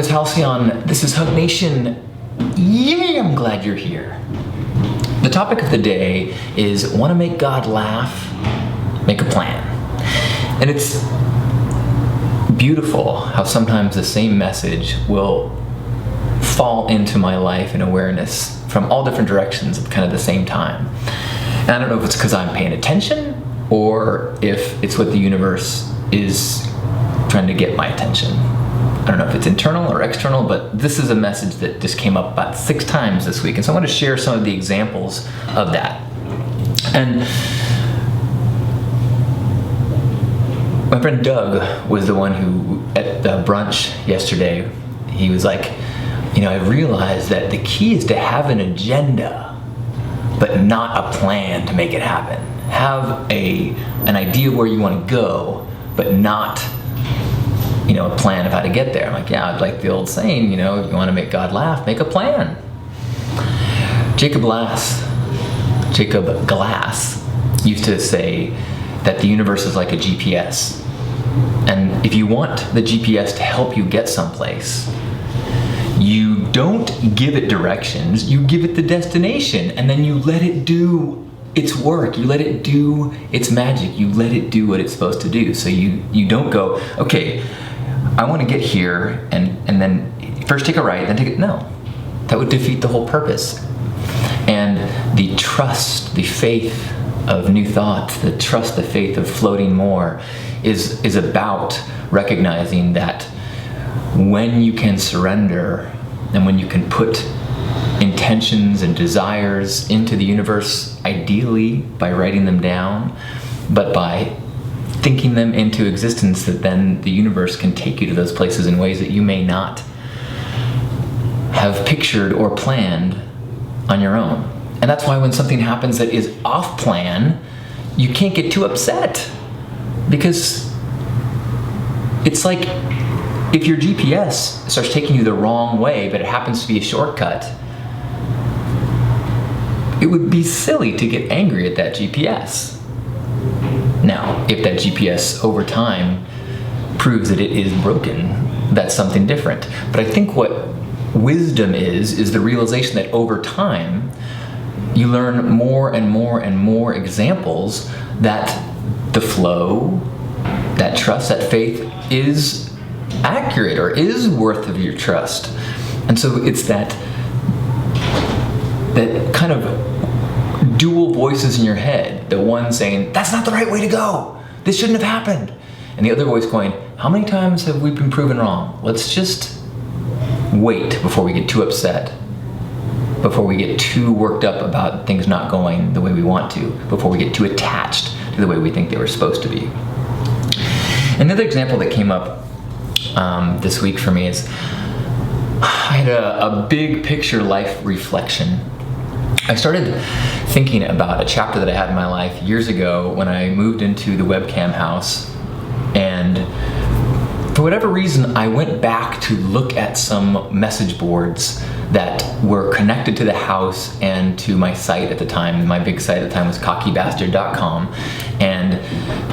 is Halcyon. This is HugNation. Yay, I'm glad you're here. The topic of the day is want to make God laugh? Make a plan. And it's beautiful how sometimes the same message will fall into my life and awareness from all different directions at kind of the same time. And I don't know if it's because I'm paying attention or if it's what the universe is trying to get my attention. I don't know if it's internal or external, but this is a message that just came up about 6 times this week. And so I want to share some of the examples of that. And my friend Doug was the one who, at the brunch yesterday, he was like, I realized that the key is to have an agenda, but not a plan to make it happen. Have an idea where you want to go, but not a plan of how to get there. I'm like, yeah, I'd like the old saying, you want to make God laugh, make a plan. Jacob Glass used to say that the universe is like a GPS. And if you want the GPS to help you get someplace, you don't give it directions, you give it the destination, and then you let it do its work, you let it do its magic, you let it do what it's supposed to do. So you don't go, okay, I want to get here and then first take a right, then take it. No, that would defeat the whole purpose. And the trust, the faith of new thoughts, the trust, the faith of floating more is about recognizing that when you can surrender and when you can put intentions and desires into the universe, ideally by writing them down, but by thinking them into existence, that then the universe can take you to those places in ways that you may not have pictured or planned on your own. And that's why when something happens that is off plan, you can't get too upset, because it's like if your GPS starts taking you the wrong way, but it happens to be a shortcut, it would be silly to get angry at that GPS. Now, if that GPS over time proves that it is broken, that's something different. But I think what wisdom is the realization that over time, you learn more and more and more examples that the flow, that trust, that faith is accurate or is worth of your trust. And so it's that kind of dual voices in your head, the one saying, that's not the right way to go, this shouldn't have happened, and the other voice going, how many times have we been proven wrong? Let's just wait before we get too upset, before we get too worked up about things not going the way we want to, before we get too attached to the way we think they were supposed to be. Another example that came up this week for me is I had a big picture life reflection. I started thinking about a chapter that I had in my life years ago when I moved into the webcam house, and for whatever reason I went back to look at some message boards that were connected to the house and to my site at the time. My big site at the time was cockybastard.com, and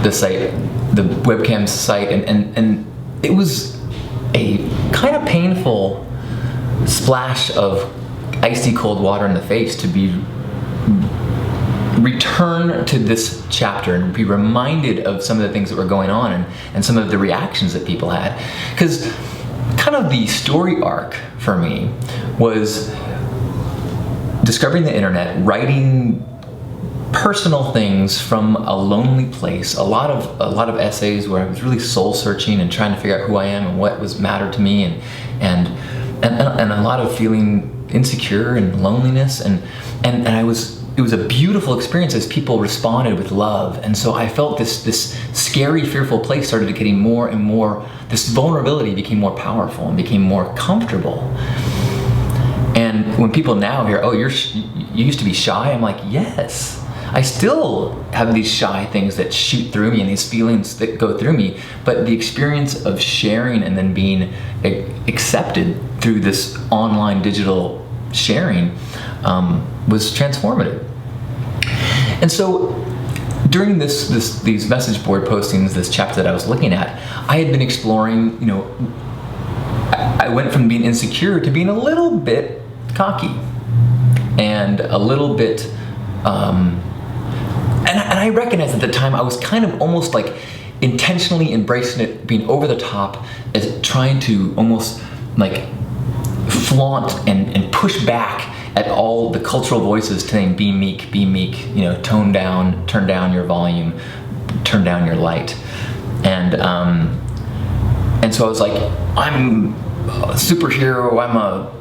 the webcam site, and it was a kind of painful splash of icy cold water in the face to be return to this chapter and be reminded of some of the things that were going on and some of the reactions that people had. Because kind of the story arc for me was discovering the internet, writing personal things from a lonely place, a lot of essays where I was really soul searching and trying to figure out who I am and what was mattered to me, and a lot of feeling insecure and loneliness, and it was a beautiful experience as people responded with love. And so I felt this scary, fearful place started getting more and more, this vulnerability became more powerful and became more comfortable. And when people now hear, oh, you used to be shy, I'm like, yes, I still have these shy things that shoot through me and these feelings that go through me, but the experience of sharing and then being accepted through this online digital sharing was transformative. And so during these message board postings, this chapter that I was looking at, I had been exploring, I went from being insecure to being a little bit cocky and a little bit, and I recognized at the time I was kind of almost like intentionally embracing it, being over the top, as trying to almost like flaunt and push back at all the cultural voices saying, be meek, you know, tone down, turn down your volume, turn down your light. And so I was like, I'm a superhero, I'm a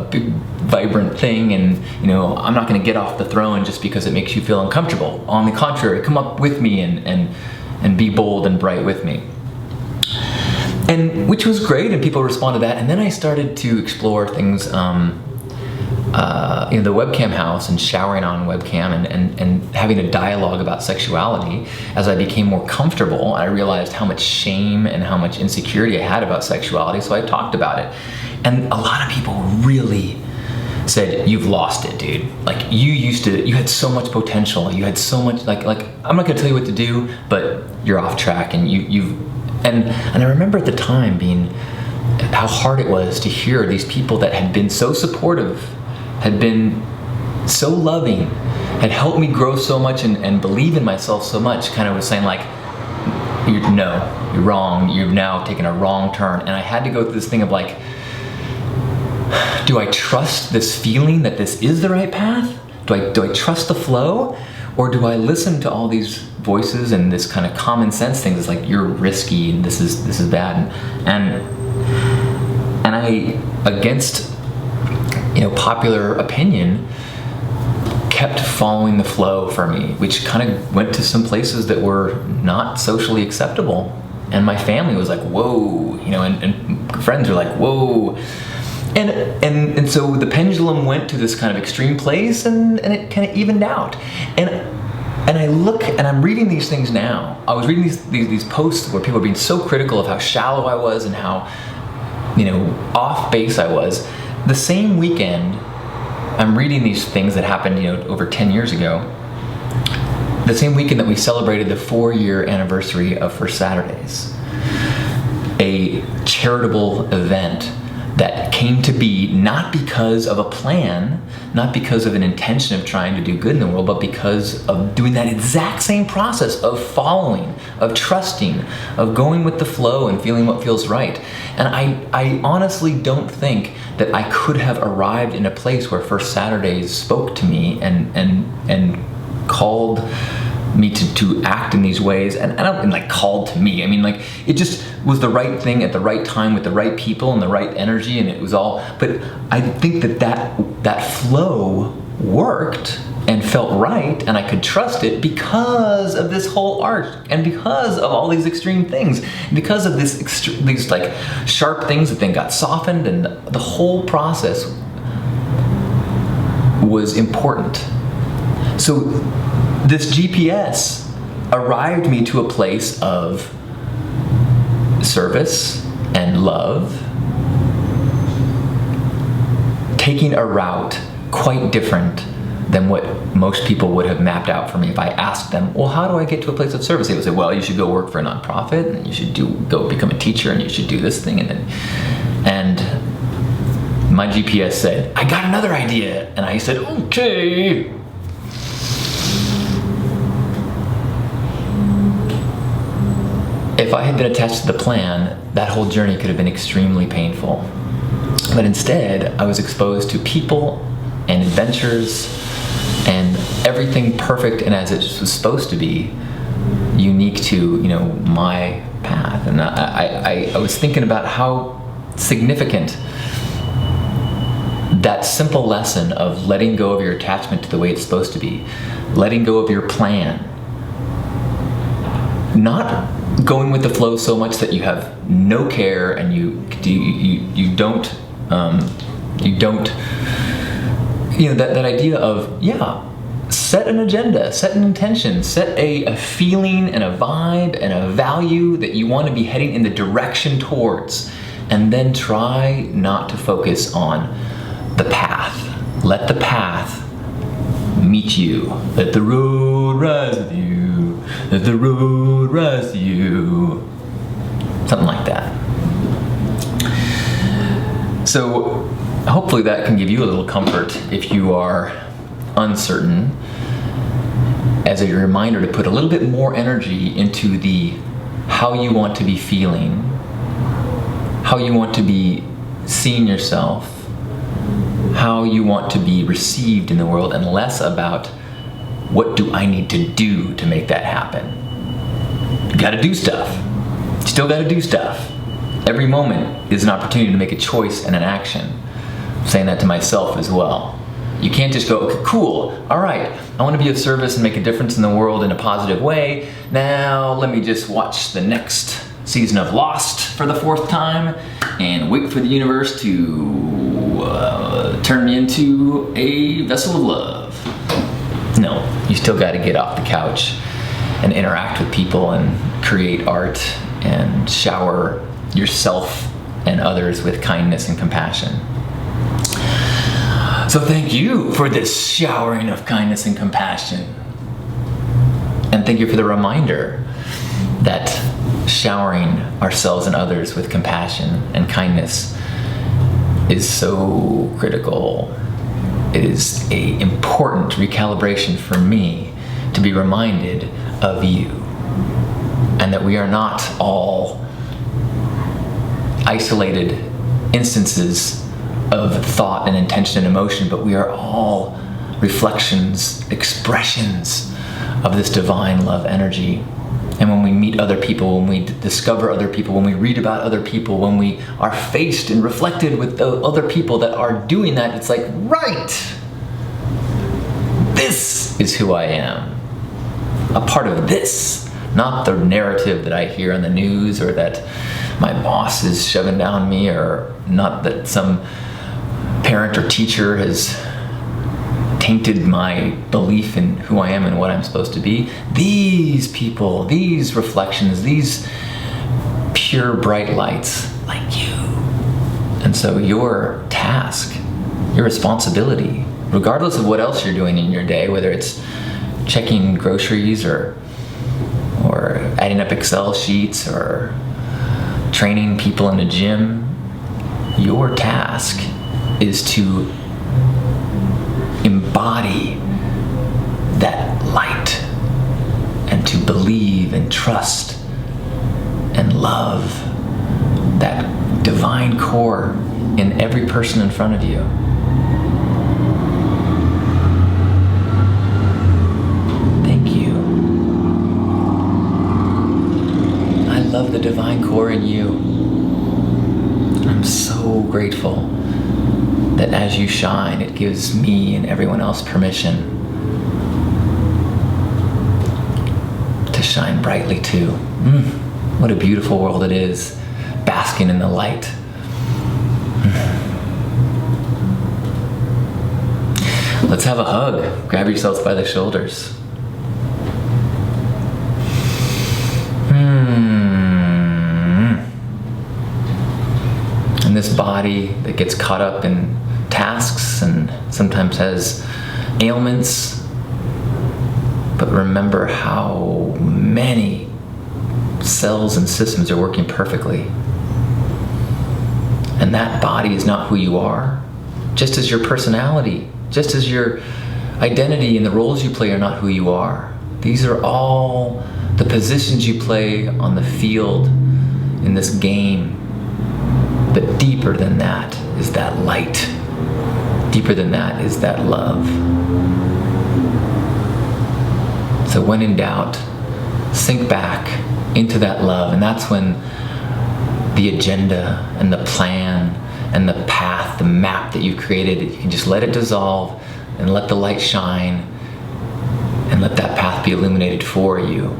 big vibrant thing, and I'm not going to get off the throne just because it makes you feel uncomfortable. On the contrary, come up with me and be bold and bright with me. And which was great, and people responded to that. And then I started to explore things, the webcam house and showering on webcam and having a dialogue about sexuality. As I became more comfortable, I realized how much shame and how much insecurity I had about sexuality, so I talked about it. And a lot of people really said, you've lost it, dude. Like, you had so much potential, you had so much, like I'm not gonna tell you what to do, but you're off track, and and I remember at the time how hard it was to hear these people that had been so supportive, had been so loving, had helped me grow so much and believe in myself so much, kind of was saying like, you're wrong, you've now taken a wrong turn. And I had to go through this thing of like, do I trust this feeling that this is the right path? Do I trust the flow? Or do I listen to all these voices and this kind of common sense things? It's like, you're risky and this is bad. And I, against popular opinion, kept following the flow for me, which kind of went to some places that were not socially acceptable. And my family was like, whoa, and friends were like, whoa. And so the pendulum went to this kind of extreme place, and it kind of evened out. And I look, and I'm reading these things now. I was reading these posts where people were being so critical of how shallow I was and how, off base I was. The same weekend, I'm reading these things that happened, over 10 years ago. The same weekend that we celebrated the 4-year anniversary of First Saturdays, a charitable event that came to be not because of a plan, not because of an intention of trying to do good in the world, but because of doing that exact same process of following, of trusting, of going with the flow and feeling what feels right. And I honestly don't think that I could have arrived in a place where First Saturdays spoke to me and called me to act in these ways, and I don't mean like called to me, I mean like it just was the right thing at the right time with the right people and the right energy, and it was all, but I think that flow worked and felt right, and I could trust it because of this whole arc, and because of all these extreme things, and because of these like sharp things that then got softened, and the whole process was important. So this GPS arrived me to a place of service and love, taking a route quite different than what most people would have mapped out for me if I asked them, well, how do I get to a place of service? They would say, well, you should go work for a nonprofit, and you should go become a teacher, and you should do this thing, and my GPS said, I got another idea, and I said, okay. If I had been attached to the plan, that whole journey could have been extremely painful. But instead, I was exposed to people and adventures and everything perfect and as it was supposed to be, unique to my path. And I was thinking about how significant that simple lesson of letting go of your attachment to the way it's supposed to be, letting go of your plan, not going with the flow so much that you have no care and you don't that idea of set an agenda, set an intention, set a feeling and a vibe and a value that you want to be heading in the direction towards, and then try not to focus on the path. Let the path meet you. Let the road rise with you. Let the road rise to you. Something like that. So hopefully that can give you a little comfort if you are uncertain, as a reminder to put a little bit more energy into the how you want to be feeling, how you want to be seeing yourself, how you want to be received in the world, and less about what do I need to do to make that happen. You gotta do stuff. You still gotta do stuff. Every moment is an opportunity to make a choice and an action. I'm saying that to myself as well. You can't just go, okay, cool, all right, I want to be of service and make a difference in the world in a positive way. Now let me just watch the next season of Lost for the 4th time and wait for the universe to turn me into a vessel of love. No, you still got to get off the couch and interact with people and create art and shower yourself and others with kindness and compassion. So thank you for this showering of kindness and compassion. And thank you for the reminder that showering ourselves and others with compassion and kindness is so critical. It is an important recalibration for me to be reminded of you, and that we are not all isolated instances of thought and intention and emotion, but we are all reflections, expressions of this divine love energy. And when we meet other people, when we discover other people, when we read about other people, when we are faced and reflected with the other people that are doing that, it's like, right, this is who I am. A part of this, not the narrative that I hear on the news, or that my boss is shoving down me, or not that some parent or teacher has tainted my belief in who I am and what I'm supposed to be. These people, these reflections, these pure bright lights like you. And so your task, your responsibility, regardless of what else you're doing in your day, whether it's checking groceries or adding up Excel sheets or training people in a gym, your task is to embody that light and to believe and trust and love that divine core in every person in front of you. Thank you. I love the divine core in you. I'm so grateful that as you shine, it gives me and everyone else permission to shine brightly too. What a beautiful world it is, basking in the light. Let's have a hug. Grab yourselves by the shoulders. And this body that gets caught up in tasks and sometimes has ailments, but remember how many cells and systems are working perfectly. And that body is not who you are, just as your personality, just as your identity and the roles you play are not who you are. These are all the positions you play on the field in this game. But deeper than that is that light. Deeper than that is that love. So when in doubt, sink back into that love, and that's when the agenda and the plan and the path, the map that you've created, you can just let it dissolve and let the light shine and let that path be illuminated for you.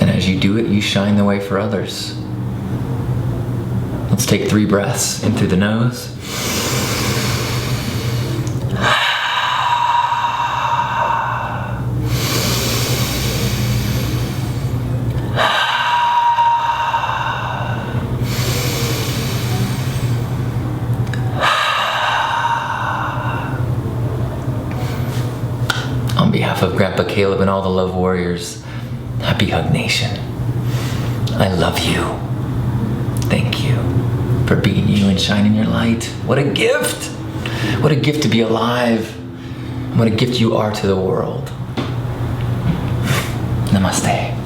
And as you do it, you shine the way for others. Let's take 3 breaths in through the nose. On behalf of Grandpa Caleb and all the Love Warriors, happy HugNation. I love you. Thank you for being you and shining your light. What a gift! What a gift to be alive. What a gift you are to the world. Namaste.